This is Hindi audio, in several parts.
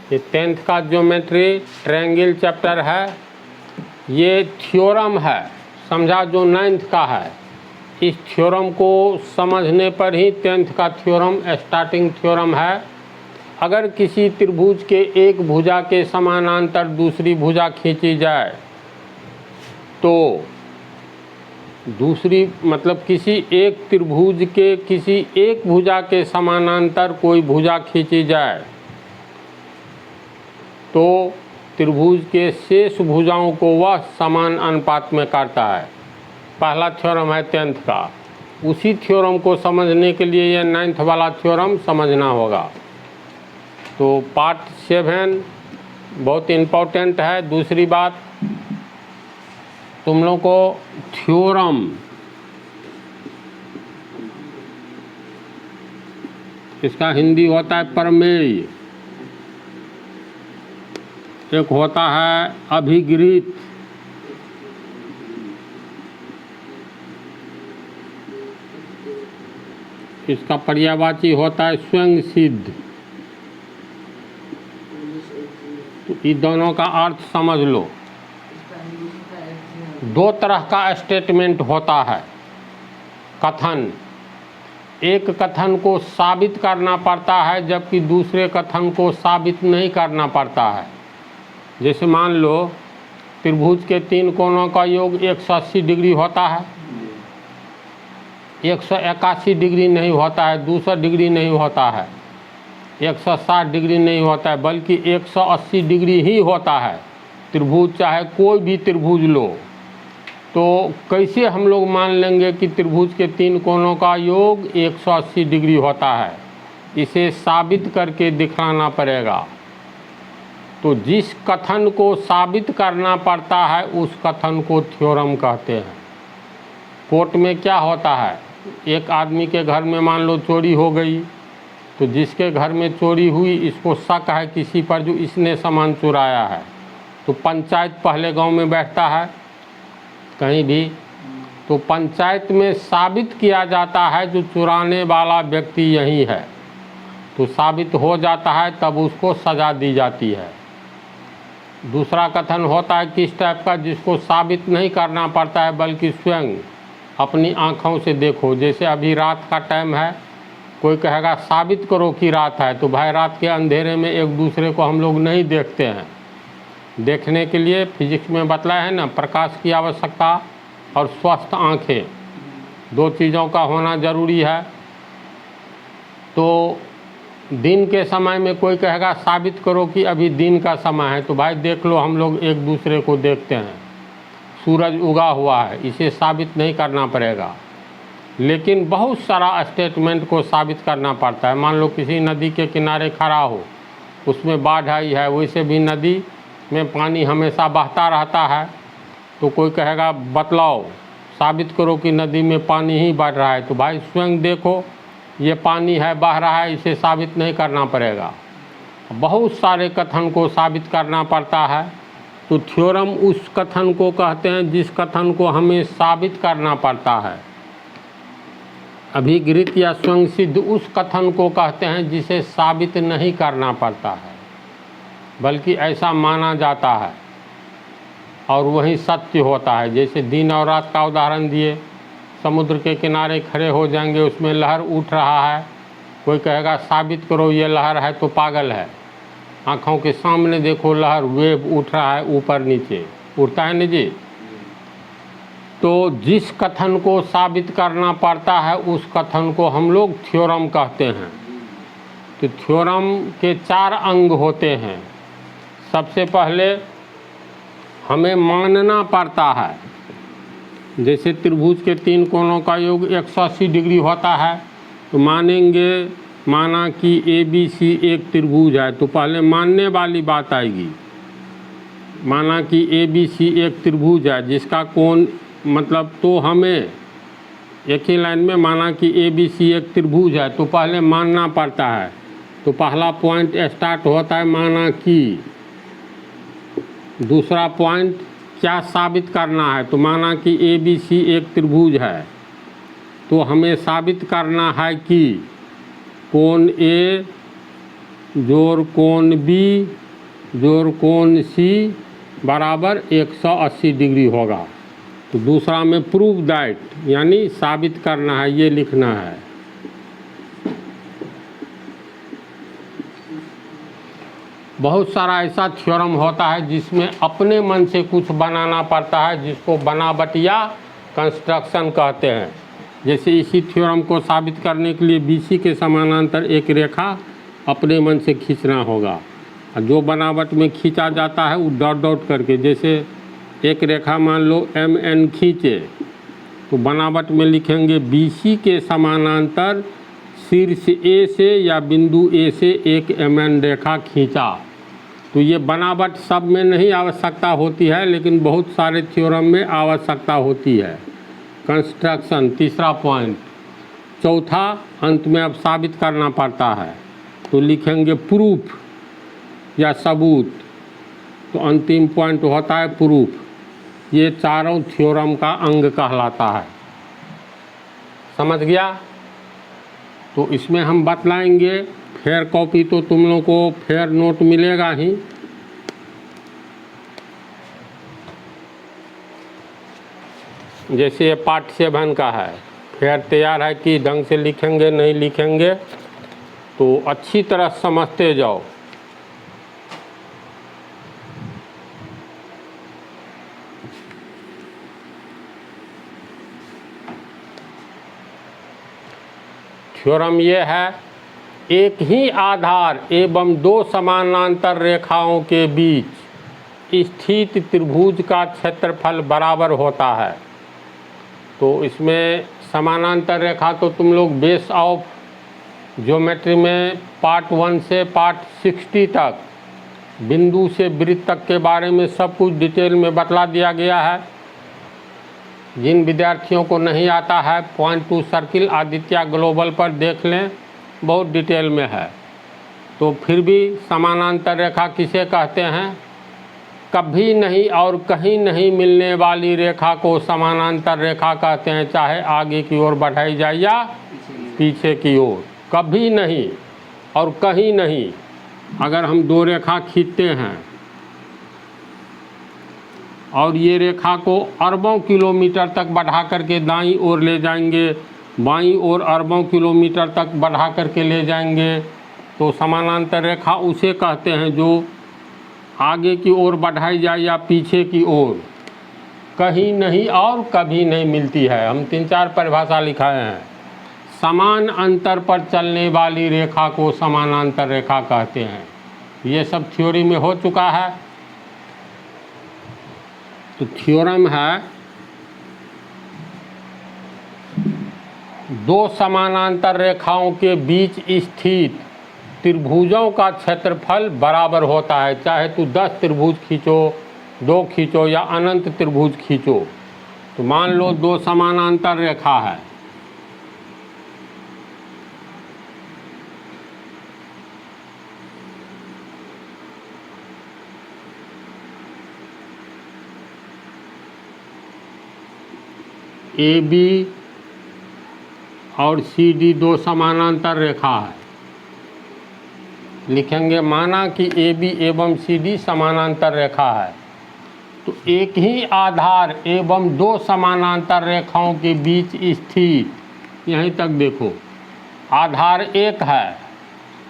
ये 10th का ज्योमेट्री ट्रायंगल चैप्टर है। ये थ्योरम है, समझा, जो 9th का है। इस थ्योरम को समझने पर ही 10th का थ्योरम स्टार्टिंग थ्योरम है। अगर किसी त्रिभुज के एक भुजा के समानांतर दूसरी भुजा खींची जाए तो दूसरी मतलब किसी एक त्रिभुज के किसी एक भुजा के समानांतर कोई भुजा खींची जाए तो त्रिभुज के शेष भुजाओं को वह समान अनुपात में काटता है। पहला थ्योरम है 10th का। उसी थ्योरम को समझने के लिए यह 9th वाला थ्योरम समझना होगा। तो पार्ट 7 बहुत इम्पोर्टेंट है। दूसरी बात, तुम लोग को थ्योरम इसका हिंदी होता है प्रमेय, एक होता है अभिगृहित, इसका पर्यायवाची होता है स्वयं सिद्ध। तो इन दोनों का अर्थ समझ लो। दो तरह का स्टेटमेंट होता है कथन। एक कथन को साबित करना पड़ता है जबकि दूसरे कथन को साबित नहीं करना पड़ता है। जैसे मान लो त्रिभुज के 3 कोणों का योग 180 डिग्री होता है, 181 डिग्री नहीं होता है, 200 डिग्री नहीं होता है, 160 डिग्री नहीं होता है, बल्कि 180 डिग्री ही होता है। त्रिभुज चाहे कोई भी त्रिभुज लो, तो कैसे हम लोग मान लेंगे कि त्रिभुज के 3 कोणों का योग 180 डिग्री होता है? इसे साबित करके दिखाना पड़ेगा। तो जिस कथन को साबित करना पड़ता है उस कथन को थ्योरम कहते हैं। कोर्ट में क्या होता है, एक आदमी के घर में मान लो चोरी हो गई, तो जिसके घर में चोरी हुई इसको शक है किसी पर जो इसने सामान चुराया है, तो पंचायत पहले गांव में बैठता है कहीं भी, तो पंचायत में साबित किया जाता है जो चुराने वाला व्यक्ति यही है। तो साबित हो जाता है तब उसको सज़ा दी जाती है। दूसरा कथन होता है किस टाइप का, जिसको साबित नहीं करना पड़ता है बल्कि स्वयं अपनी आँखों से देखो। जैसे अभी रात का टाइम है, कोई कहेगा साबित करो कि रात है, तो भाई रात के अंधेरे में एक दूसरे को हम लोग नहीं देखते हैं। देखने के लिए फिजिक्स में बतलाया है ना, प्रकाश की आवश्यकता और स्वस्थ आँखें, 2 चीज़ों का होना ज़रूरी है। तो दिन के समय में कोई कहेगा साबित करो कि अभी दिन का समय है, तो भाई देख लो हम लोग एक दूसरे को देखते हैं, सूरज उगा हुआ है, इसे साबित नहीं करना पड़ेगा। लेकिन बहुत सारा स्टेटमेंट को साबित करना पड़ता है। मान लो किसी नदी के किनारे खड़ा हो, उसमें बाढ़ आई है, वैसे भी नदी में पानी हमेशा बहता रहता है, तो कोई कहेगा बतलाओ साबित करो कि नदी में पानी ही बढ़ रहा है, तो भाई स्वयं देखो ये पानी है, बह रहा है, इसे साबित नहीं करना पड़ेगा। बहुत सारे कथन को साबित करना पड़ता है। तो थ्योरम उस कथन को कहते हैं जिस कथन को हमें साबित करना पड़ता है। अभिगृहित या स्वयं सिद्ध उस कथन को कहते हैं जिसे साबित नहीं करना पड़ता है बल्कि ऐसा माना जाता है और वही सत्य होता है। जैसे दिन और रात का उदाहरण दिए, समुद्र के किनारे खड़े हो जाएंगे, उसमें लहर उठ रहा है, कोई कहेगा साबित करो ये लहर है, तो पागल है। आँखों के सामने देखो लहर, वेव उठ रहा है, ऊपर नीचे उड़ता है ना जी। तो जिस कथन को साबित करना पड़ता है उस कथन को हम लोग थ्योरम कहते हैं। तो थ्योरम के 4 अंग होते हैं। सबसे पहले हमें मानना पड़ता है, जैसे त्रिभुज के 3 कोणों का योग 180 डिग्री होता है, तो मानेंगे, माना कि ABC एक त्रिभुज है, तो पहले मानने वाली बात आएगी। माना कि ABC एक त्रिभुज है जिसका कोण मतलब, तो हमें एक ही लाइन में माना कि ABC एक त्रिभुज है, तो पहले मानना पड़ता है। तो पहला पॉइंट स्टार्ट होता है माना कि। दूसरा पॉइंट क्या साबित करना है, तो माना कि ABC एक त्रिभुज है, तो हमें साबित करना है कि कोण A जोड़ कोण बी जोड़ कोण सी बराबर 180 डिग्री होगा। तो दूसरा में प्रूव दैट यानी साबित करना है, ये लिखना है। बहुत सारा ऐसा थ्योरम होता है जिसमें अपने मन से कुछ बनाना पड़ता है, जिसको बनावट या कंस्ट्रक्शन कहते हैं। जैसे इसी थ्योरम को साबित करने के लिए BC के समानांतर एक रेखा अपने मन से खींचना होगा। जो बनावट में खींचा जाता है वो डॉट डॉट करके, जैसे एक रेखा मान लो MN खींचे तो बनावट में लिखेंगे BC के समानांतर शीर्ष A से या बिंदु A से एक MN रेखा खींचा। तो ये बनावट सब में नहीं आवश्यकता होती है, लेकिन बहुत सारे थ्योरम में आवश्यकता होती है। कंस्ट्रक्शन तीसरा पॉइंट। चौथा अंत में अब साबित करना पड़ता है, तो लिखेंगे प्रूफ या सबूत। तो अंतिम पॉइंट होता है प्रूफ। ये चारों थ्योरम का अंग कहलाता है। समझ गया? तो इसमें हम बतलाएंगे। फेयर कॉपी तो तुम लोगों को फेयर नोट मिलेगा ही। जैसे ये पार्ट 7 का है, फेयर तैयार है कि ढंग से लिखेंगे नहीं लिखेंगे, तो अच्छी तरह समझते जाओ। थ्योरम ये है, एक ही आधार एवं दो समानांतर रेखाओं के बीच स्थित त्रिभुज का क्षेत्रफल बराबर होता है। तो इसमें समानांतर रेखा तो तुम लोग बेस ऑफ ज्योमेट्री में पार्ट 1 से पार्ट 60 तक बिंदु से वृत्त तक के बारे में सब कुछ डिटेल में बतला दिया गया है। जिन विद्यार्थियों को नहीं आता है point two circle Aditya global पर देख लें, बहुत डिटेल में है। तो फिर भी समानांतर रेखा किसे कहते हैं? कभी नहीं और कहीं नहीं मिलने वाली रेखा को समानांतर रेखा कहते हैं, चाहे आगे की ओर बढ़ाई जाए या पीछे की ओर। कभी नहीं और कहीं नहीं। अगर हम दो रेखा खींचते हैं और ये रेखा को अरबों किलोमीटर तक बढ़ा करके दाईं ओर ले जाएंगे, बाईं ओर अरबों किलोमीटर तक बढ़ा करके ले जाएंगे, तो समानांतर रेखा उसे कहते हैं जो आगे की ओर बढ़ाई जाए या पीछे की ओर, कहीं नहीं और कभी नहीं मिलती है। हम 3-4 परिभाषा लिखाए हैं। समान अंतर पर चलने वाली रेखा को समानांतर रेखा कहते हैं। ये सब थ्योरी में हो चुका है। तो थ्योरम है, दो समानांतर रेखाओं के बीच स्थित त्रिभुजों का क्षेत्रफल बराबर होता है। चाहे तू 10 त्रिभुज खींचो, 2 खींचो या अनंत त्रिभुज खींचो। तो मान लो दो समानांतर रेखा है, AB और CD दो समानांतर रेखा है। लिखेंगे माना कि AB एवं CD समानांतर रेखा है, तो एक ही आधार एवं दो समानांतर रेखाओं के बीच स्थित, यहीं तक देखो, आधार एक है,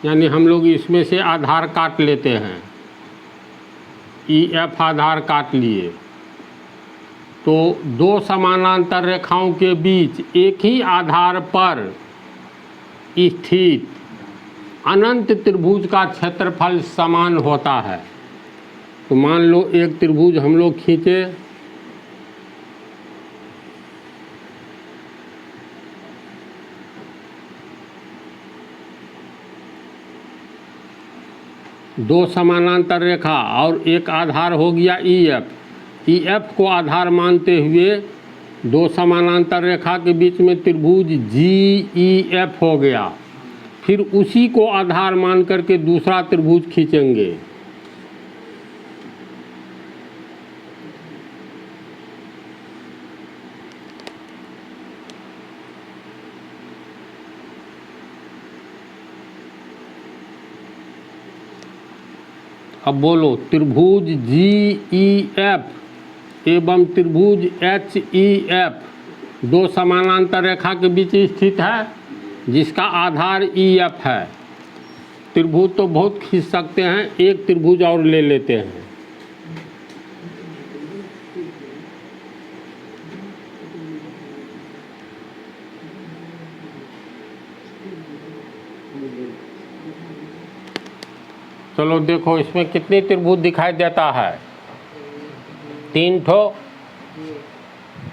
यानी हम लोग इसमें से आधार काट लेते हैं, EF आधार काट लिए। तो दो समानांतर रेखाओं के बीच एक ही आधार पर स्थित अनंत त्रिभुज का क्षेत्रफल समान होता है। तो मान लो एक त्रिभुज हम लोग खींचे, दो समानांतर रेखा और एक आधार हो गया EF। EF को आधार मानते हुए दो समानांतर रेखा के बीच में त्रिभुज GEF हो गया। फिर उसी को आधार मान करके दूसरा त्रिभुज खींचेंगे। अब बोलो, त्रिभुज जी ई एफ एवं त्रिभुज एच ई एफ दो समानांतर रेखा के बीच स्थित है, जिसका आधार ई एफ है। त्रिभुज तो बहुत खींच सकते हैं, एक त्रिभुज और ले लेते हैं। चलो देखो, इसमें कितनी त्रिभुज दिखाई देता है? 3 ठो।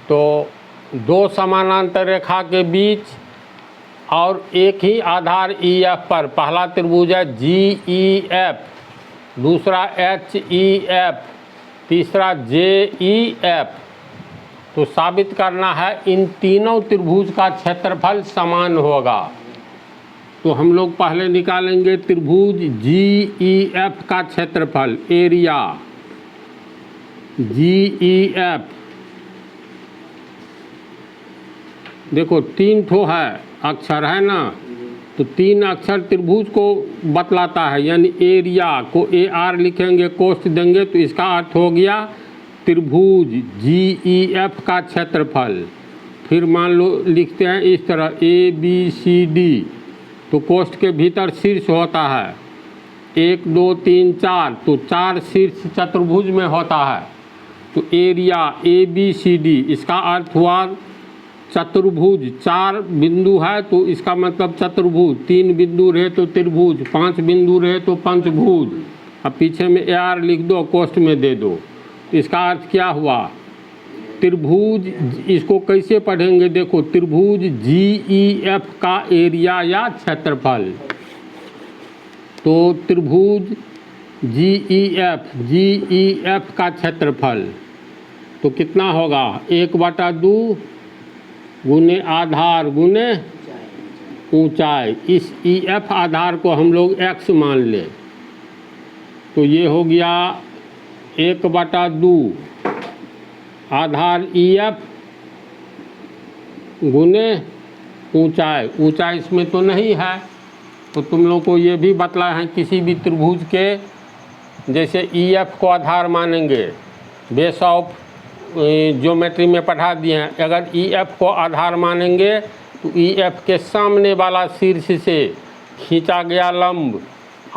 तो दो समानांतर रेखा के बीच और एक ही आधार ई एफ पर पहला त्रिभुज है जी ई एफ, दूसरा एच ई एफ, तीसरा जे ई एफ। तो साबित करना है इन तीनों त्रिभुज का क्षेत्रफल समान होगा। तो हम लोग पहले निकालेंगे त्रिभुज जी ई एफ का क्षेत्रफल, एरिया जी ई एफ। देखो 3 ठो है अक्षर, है ना, तो 3 अक्षर त्रिभुज को बतलाता है, यानी एरिया को ए आर लिखेंगे, कोष्ठ देंगे, तो इसका अर्थ हो गया त्रिभुज जी ई एफ का क्षेत्रफल। फिर मान लो लिखते हैं इस तरह ए बी सी डी, तो कोष्ठ के भीतर शीर्ष होता है 1 2 3 4, तो 4 शीर्ष चतुर्भुज में होता है। तो area A B C D, इसका अर्थ हुआ चतुर्भुज। 4 बिंदु है तो इसका मतलब चतुर्भुज, 3 बिंदु रहे तो त्रिभुज, 5 बिंदु रहे तो पंचभुज। अब पीछे में ए आर लिख दो, कोष्ठ में दे दो। तो इसका अर्थ क्या हुआ? त्रिभुज, इसको कैसे पढ़ेंगे? देखो, त्रिभुज जी ई एफ का एरिया या क्षेत्रफल। तो त्रिभुज जी ई एफ का क्षेत्रफल तो कितना होगा? 1/2 गुने आधार गुने ऊंचाई। इस ई एफ आधार को हम लोग x मान लें, तो ये हो गया 1/2 आधार ई एफ गुने ऊंचाई। ऊंचाई इसमें तो नहीं है, तो तुम लोग को ये भी बतलाया है किसी भी त्रिभुज के, जैसे ई एफ को आधार मानेंगे, बेस ऑफ ज्योमेट्री में पढ़ा दिए हैं। अगर ई एफ को आधार मानेंगे तो ई एफ के सामने वाला शीर्ष से खींचा गया लंब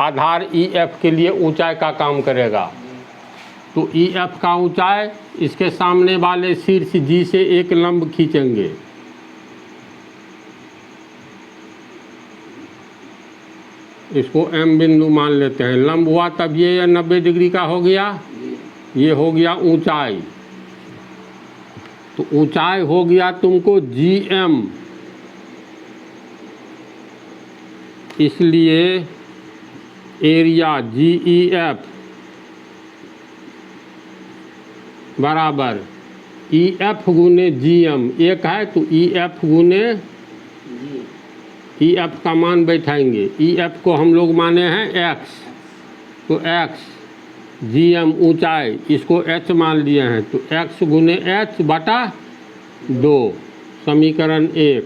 आधार ई एफ के लिए ऊंचाई का काम करेगा। तो ई एफ का ऊंचाई इसके सामने वाले शीर्ष जी से एक लंब खींचेंगे। इसको एम बिंदु मान लेते हैं। लंब हुआ तब ये 90 डिग्री का हो गया, ये हो गया ऊंचाई। तो ऊंचाई हो गया तुमको जी एम, इसलिए एरिया जी ई एफ बराबर ई एफ गुने जी एम। एक है तो ई एफ गुने ई एफ का मान बैठाएंगे। ई एफ को हम लोग माने हैं एक्स, तो एक्स जी एम ऊंचाई, इसको एच मान लिए हैं, तो एक्स गुने एच बटा 2, समीकरण 1।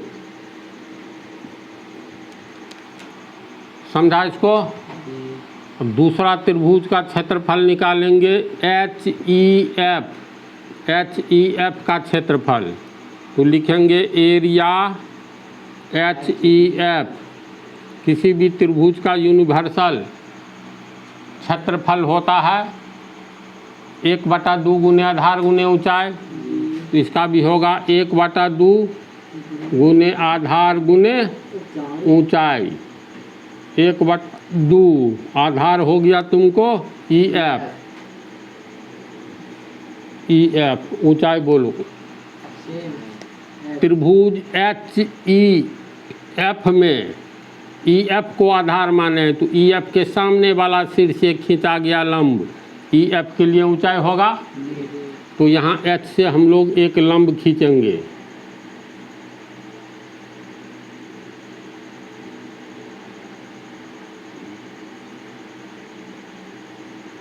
समझा इसको? अब दूसरा त्रिभुज का क्षेत्रफल निकालेंगे, एच ई एफ का क्षेत्रफल। तो लिखेंगे एरिया एच ई एफ। किसी भी त्रिभुज का यूनिवर्सल क्षेत्रफल होता है 1/2 गुने आधार गुने ऊंचाई, तो इसका भी होगा 1/2 गुने आधार गुने ऊंचाई। 1/2 आधार हो गया तुमको ई एफ, ऊंचाई बोलो। त्रिभुज एच ई एफ में ई एफ को आधार माने, तो ई एफ के सामने वाला शीर्ष से खींचा गया लंब ई एफ के लिए ऊंचाई होगा। तो यहाँ एच से हम लोग एक लंब खींचेंगे।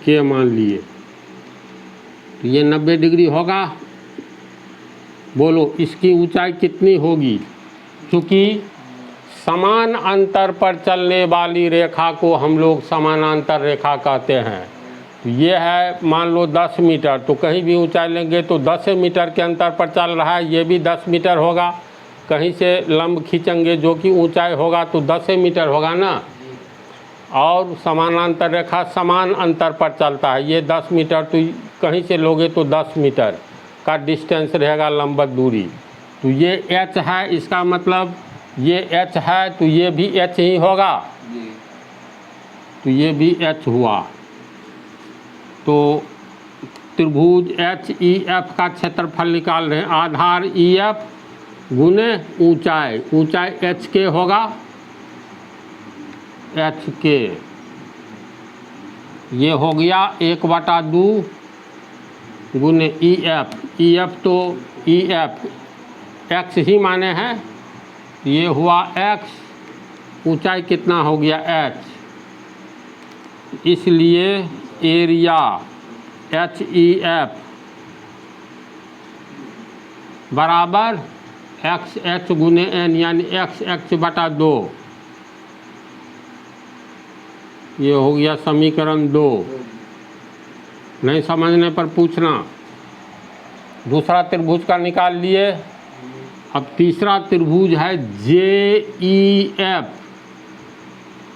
के मान लिए, तो ये 90 डिग्री होगा। बोलो इसकी ऊंचाई कितनी होगी? क्योंकि समान अंतर पर चलने वाली रेखा को हम लोग समानांतर रेखा कहते हैं। तो ये है मान लो 10 मीटर, तो कहीं भी ऊंचाई लेंगे तो 10 मीटर के अंतर पर चल रहा है, ये भी 10 मीटर होगा। कहीं से लंब खींचेंगे जो कि ऊंचाई होगा तो 10 मीटर होगा ना। और समानांतर रेखा समान अंतर पर चलता है, ये 10 मीटर, तो कहीं से लोगे तो 10 मीटर का डिस्टेंस रहेगा लंबवत दूरी। तो ये h है, इसका मतलब ये h है तो ये भी h ही होगा, तो ये भी h हुआ। तो त्रिभुज HEF का क्षेत्रफल निकाल रहे हैं। आधार EF गुने ऊंचाई, ऊंचाई h के होगा, h के, ये हो गया 1/2 गुने EF। EF तो EF x ही माने हैं, ये हुआ x, ऊंचाई कितना हो गया h, इसलिए एरिया HEF बराबर XH गुने n, यानी XX/2। ये हो गया समीकरण 2। नहीं समझने पर पूछना। दूसरा त्रिभुज का निकाल लिए। अब तीसरा त्रिभुज है JEF,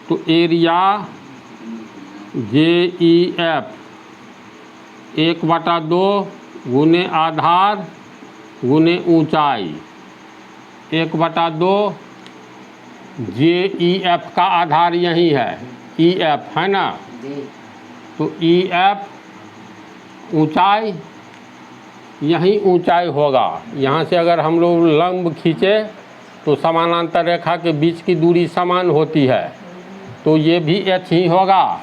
तो एरिया JEF 1/2 गुने आधार गुने ऊंचाई, 1/2। JEF का आधार यही है, EF है ना, तो EF ऊंचाई, यही ऊंचाई होगा। यहाँ से अगर हम लोग लंब खींचे तो समानांतर रेखा के बीच की दूरी समान होती है, तो ये भी h ही होगा।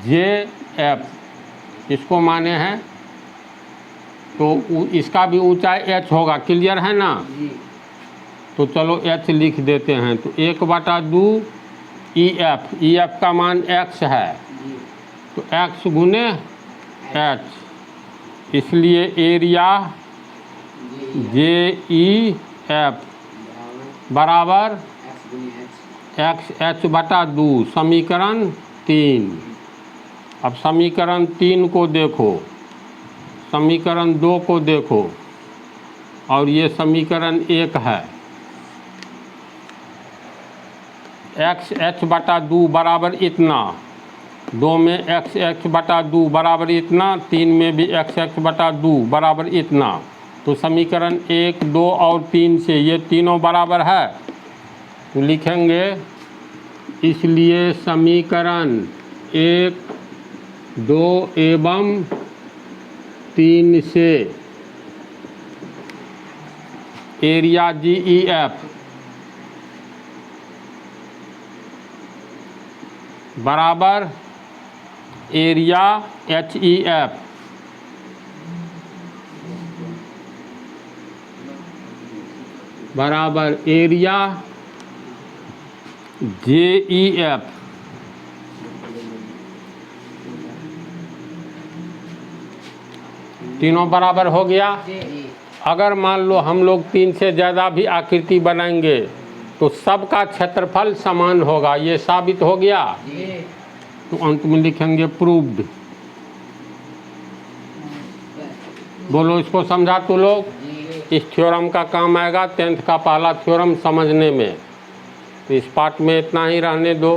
JF इसको माने हैं, तो इसका भी ऊंचाई h होगा। क्लियर है ना? तो चलो h लिख देते हैं। तो 1/2 EF, EF का मान x है, तो x गुने h, इसलिए एरिया JEF बराबर XH/2, समीकरण 3। अब समीकरण 3 को देखो, समीकरण 2 को देखो, और ये समीकरण 1 है। XH/2 बराबर इतना, 2 में XH/2 बराबर इतना, 3 में भी XH/2 बराबर इतना। तो समीकरण 1, 2 और 3 से ये तीनों बराबर है, तो लिखेंगे, इसलिए समीकरण 1, 2 एवं 3 से एरिया JEF बराबर एरिया HEF बराबर एरिया JEF। तीनों बराबर हो गया। अगर मान लो हम लोग 3 से ज़्यादा भी आकृति बनाएंगे तो सबका क्षेत्रफल समान होगा, ये साबित हो गया। तो अंत में लिखेंगे प्रूव्ड। बोलो इसको समझा तो लोग। इस थ्योरम का काम आएगा 10th का पहला थ्योरम समझने में। तो इस पार्ट में इतना ही रहने दो।